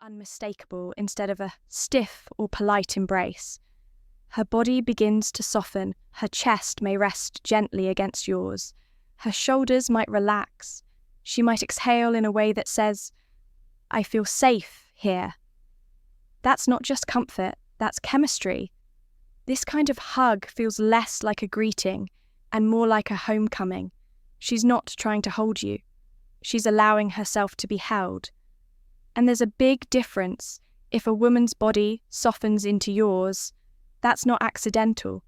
unmistakable instead of a stiff or polite embrace. Her body begins to soften, her chest may rest gently against yours, her shoulders might relax. She might exhale in a way that says, "I feel safe here." That's not just comfort, that's chemistry. This kind of hug feels less like a greeting and more like a homecoming. She's not trying to hold you. She's allowing herself to be held. And there's a big difference. If a woman's body softens into yours, that's not accidental.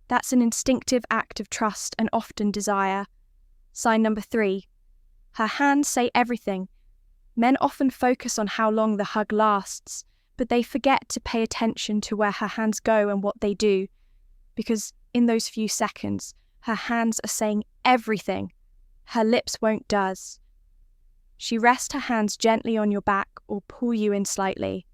That's an instinctive act of trust and often desire. Sign number 3. Her hands say everything. Men often focus on how long the hug lasts, but they forget to pay attention to where her hands go and what they do, because in those few seconds, her hands are saying everything. Her lips won't does. She rests her hands gently on your back or pull you in slightly.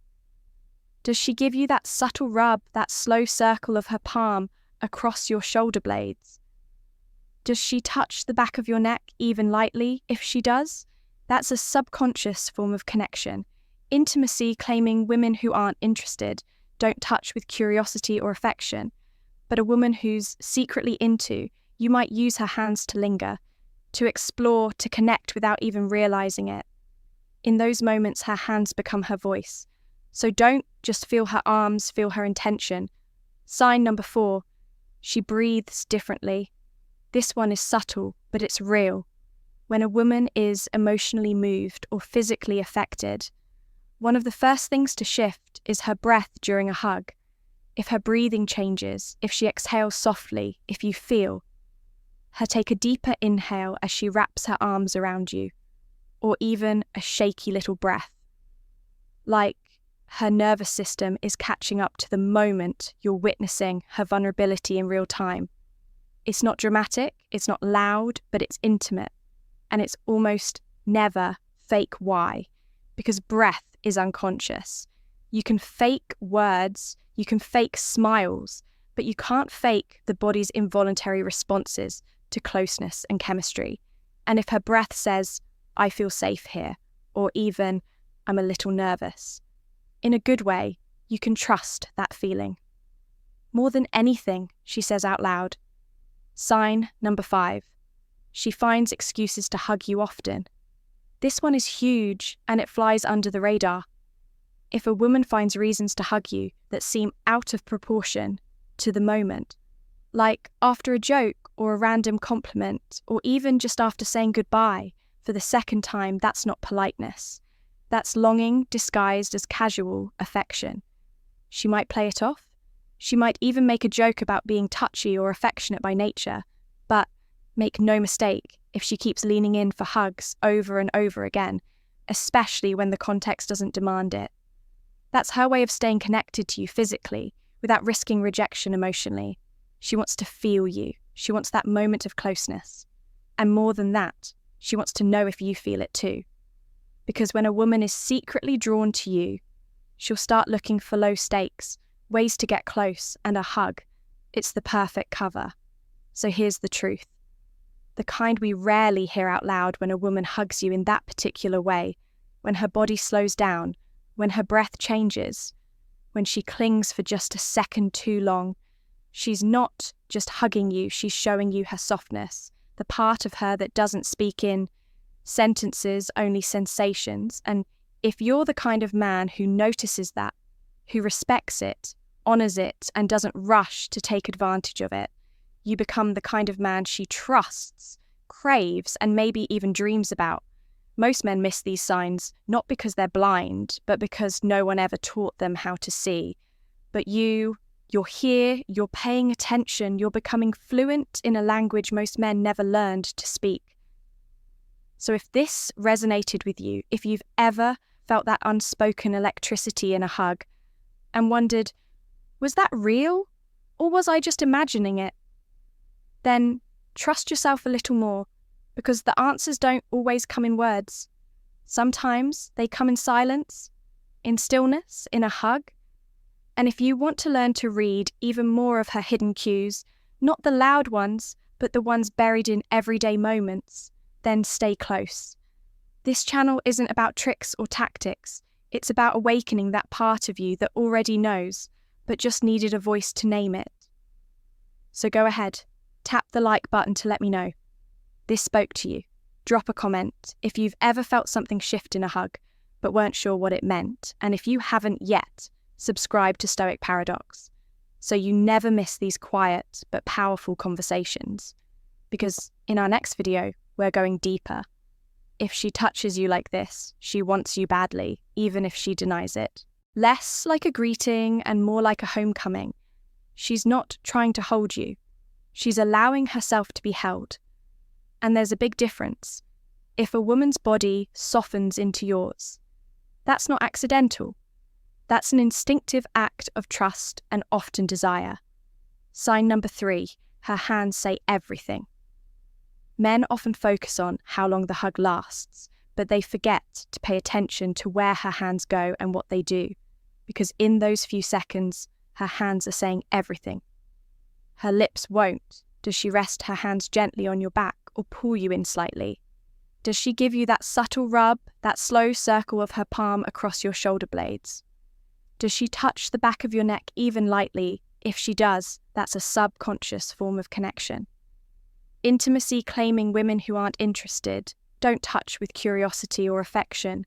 Does she give you that subtle rub, that slow circle of her palm across your shoulder blades? Does she touch the back of your neck even lightly? If she does, that's a subconscious form of connection. Intimacy claiming women who aren't interested don't touch with curiosity or affection, but a woman who's secretly into, you might use her hands to linger, to explore, to connect without even realizing it. In those moments, her hands become her voice. So don't just feel her arms, feel her intention. Sign number 4, she breathes differently. This one is subtle, but it's real. When a woman is emotionally moved or physically affected, one of the first things to shift is her breath during a hug. If her breathing changes, if she exhales softly, if you feel her take a deeper inhale as she wraps her arms around you, or even a shaky little breath, like her nervous system is catching up to the moment you're witnessing her vulnerability in real time. It's not dramatic, it's not loud, but it's intimate, and it's almost never fake. Why? Because breath is unconscious. You can fake words, you can fake smiles, but you can't fake the body's involuntary responses to closeness and chemistry. And if her breath says, "I feel safe here," or even, "I'm a little nervous," in a good way, you can trust that feeling. More than anything, she says out loud. Sign number 5. She finds excuses to hug you often. This one is huge and it flies under the radar. If a woman finds reasons to hug you that seem out of proportion to the moment, like after a joke or a random compliment, or even just after saying goodbye for the second time, that's not politeness. That's longing disguised as casual affection. She might play it off. She might even make a joke about being touchy or affectionate by nature, but make no mistake if she keeps leaning in for hugs over and over again, especially when the context doesn't demand it. That's her way of staying connected to you physically without risking rejection emotionally. She wants to feel you. She wants that moment of closeness. And more than that, she wants to know if you feel it too. Because when a woman is secretly drawn to you, she'll start looking for low stakes, ways to get close, and a hug. It's the perfect cover. So here's the truth. The kind we rarely hear out loud when a woman hugs you in that particular way, when her body slows down, when her breath changes, when she clings for just a second too long. She's not just hugging you, she's showing you her softness, the part of her that doesn't speak in sentences, only sensations. And if you're the kind of man who notices that, who respects it, honors it, and doesn't rush to take advantage of it, you become the kind of man she trusts, craves, and maybe even dreams about. Most men miss these signs, not because they're blind, but because no one ever taught them how to see. But you're here, you're paying attention, you're becoming fluent in a language most men never learned to speak. So if this resonated with you, if you've ever felt that unspoken electricity in a hug and wondered, was that real or was I just imagining it? Then trust yourself a little more, because the answers don't always come in words. Sometimes they come in silence, in stillness, in a hug. And if you want to learn to read even more of her hidden cues, not the loud ones, but the ones buried in everyday moments, then stay close. This channel isn't about tricks or tactics. It's about awakening that part of you that already knows, but just needed a voice to name it. So go ahead, tap the like button to let me know. This spoke to you. Drop a comment if you've ever felt something shift in a hug, but weren't sure what it meant. And if you haven't yet, subscribe to Stoic Paradox, so you never miss these quiet but powerful conversations. Because in our next video, we're going deeper. If she touches you like this, she wants you badly, even if she denies it. Less like a greeting and more like a homecoming. She's not trying to hold you. She's allowing herself to be held. And there's a big difference. If a woman's body softens into yours, that's not accidental. That's an instinctive act of trust and often desire. Sign number 3, her hands say everything. Men often focus on how long the hug lasts, but they forget to pay attention to where her hands go and what they do, because in those few seconds, her hands are saying everything. Her lips won't. Does she rest her hands gently on your back or pull you in slightly? Does she give you that subtle rub, that slow circle of her palm across your shoulder blades? Does she touch the back of your neck even lightly? If she does, that's a subconscious form of connection. Intimacy claiming women who aren't interested don't touch with curiosity or affection,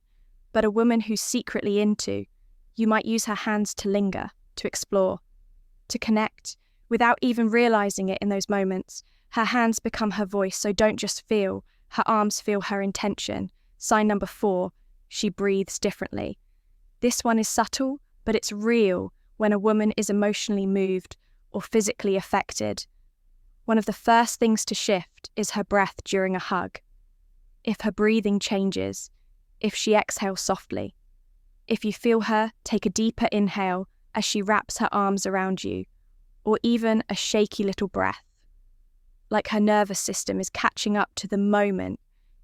but a woman who's secretly into, you might use her hands to linger, to explore, to connect. Without even realizing it in those moments, her hands become her voice, so don't just feel, her arms feel her intention. Sign number 4, she breathes differently. This one is subtle, but it's real when a woman is emotionally moved or physically affected. One of the first things to shift is her breath during a hug. If her breathing changes, if she exhales softly, if you feel her take a deeper inhale as she wraps her arms around you, or even a shaky little breath, like her nervous system is catching up to the moment,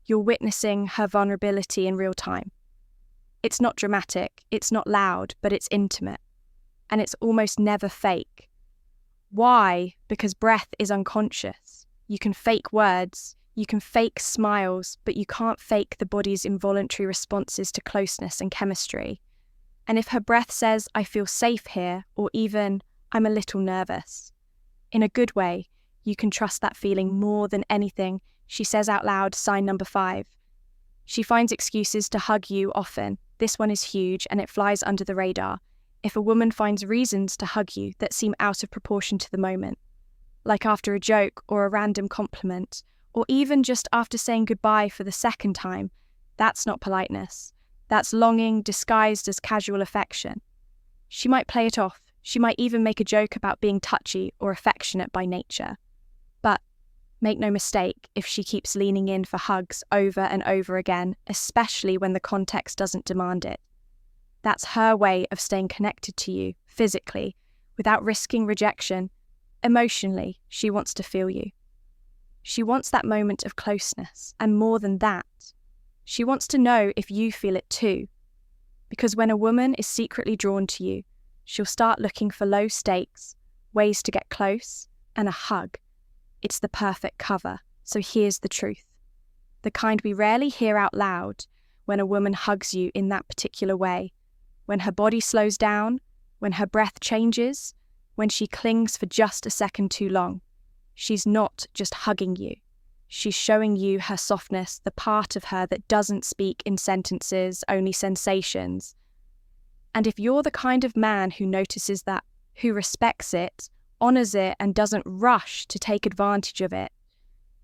you're witnessing her vulnerability in real time. It's not dramatic, it's not loud, but it's intimate, and it's almost never fake. Why? Because breath is unconscious. You can fake words, you can fake smiles, but you can't fake the body's involuntary responses to closeness and chemistry. And if her breath says, I feel safe here, or even, I'm a little nervous, in a good way, you can trust that feeling more than anything she says out loud. Sign number 5. She finds excuses to hug you often. This one is huge and it flies under the radar. If a woman finds reasons to hug you that seem out of proportion to the moment, like after a joke or a random compliment, or even just after saying goodbye for the second time, that's not politeness. That's longing disguised as casual affection. She might play it off. She might even make a joke about being touchy or affectionate by nature. But make no mistake, if she keeps leaning in for hugs over and over again, especially when the context doesn't demand it, that's her way of staying connected to you physically, without risking rejection. Emotionally, she wants to feel you. She wants that moment of closeness, and more than that, she wants to know if you feel it too. Because when a woman is secretly drawn to you, she'll start looking for low stakes, ways to get close, and a hug. It's the perfect cover. So here's the truth. The kind we rarely hear out loud when a woman hugs you in that particular way. When her body slows down, when her breath changes, when she clings for just a second too long. She's not just hugging you. She's showing you her softness, the part of her that doesn't speak in sentences, only sensations. And if you're the kind of man who notices that, who respects it, honors it, and doesn't rush to take advantage of it,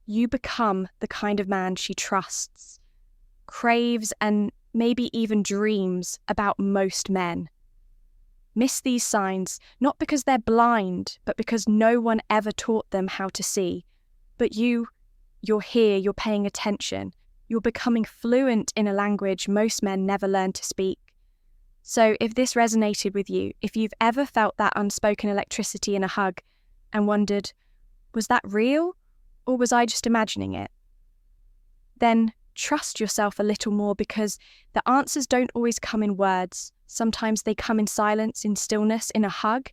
you become the kind of man she trusts, craves, and maybe even dreams about most men. Miss these signs, not because they're blind, but because no one ever taught them how to see. But you're here, you're paying attention, you're becoming fluent in a language most men never learn to speak. So if this resonated with you, if you've ever felt that unspoken electricity in a hug and wondered, was that real or was I just imagining it? Then trust yourself a little more, because the answers don't always come in words. Sometimes they come in silence, in stillness, in a hug.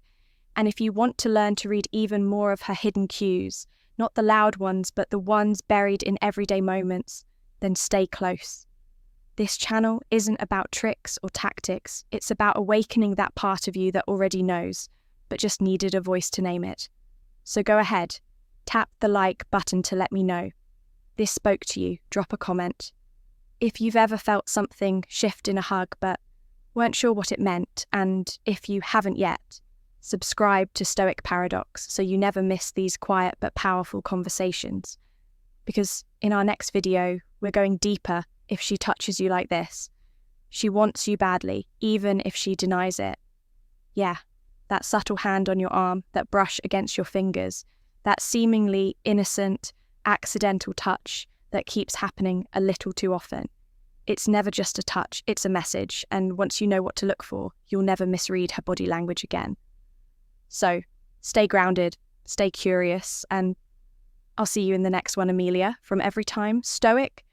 And if you want to learn to read even more of her hidden cues, not the loud ones, but the ones buried in everyday moments, then stay close. This channel isn't about tricks or tactics. It's about awakening that part of you that already knows, but just needed a voice to name it. So go ahead, tap the like button to let me know. This spoke to you, drop a comment. If you've ever felt something shift in a hug but weren't sure what it meant, and if you haven't yet, subscribe to Stoic Paradox so you never miss these quiet but powerful conversations. Because in our next video, we're going deeper if she touches you like this. She wants you badly, even if she denies it. Yeah, that subtle hand on your arm, that brush against your fingers, that seemingly innocent, accidental touch that keeps happening a little too often. It's never just a touch, it's a message, and once you know what to look for, you'll never misread her body language again. So, stay grounded, stay curious, and I'll see you in the next one, Amelia. From Every Time Stoic,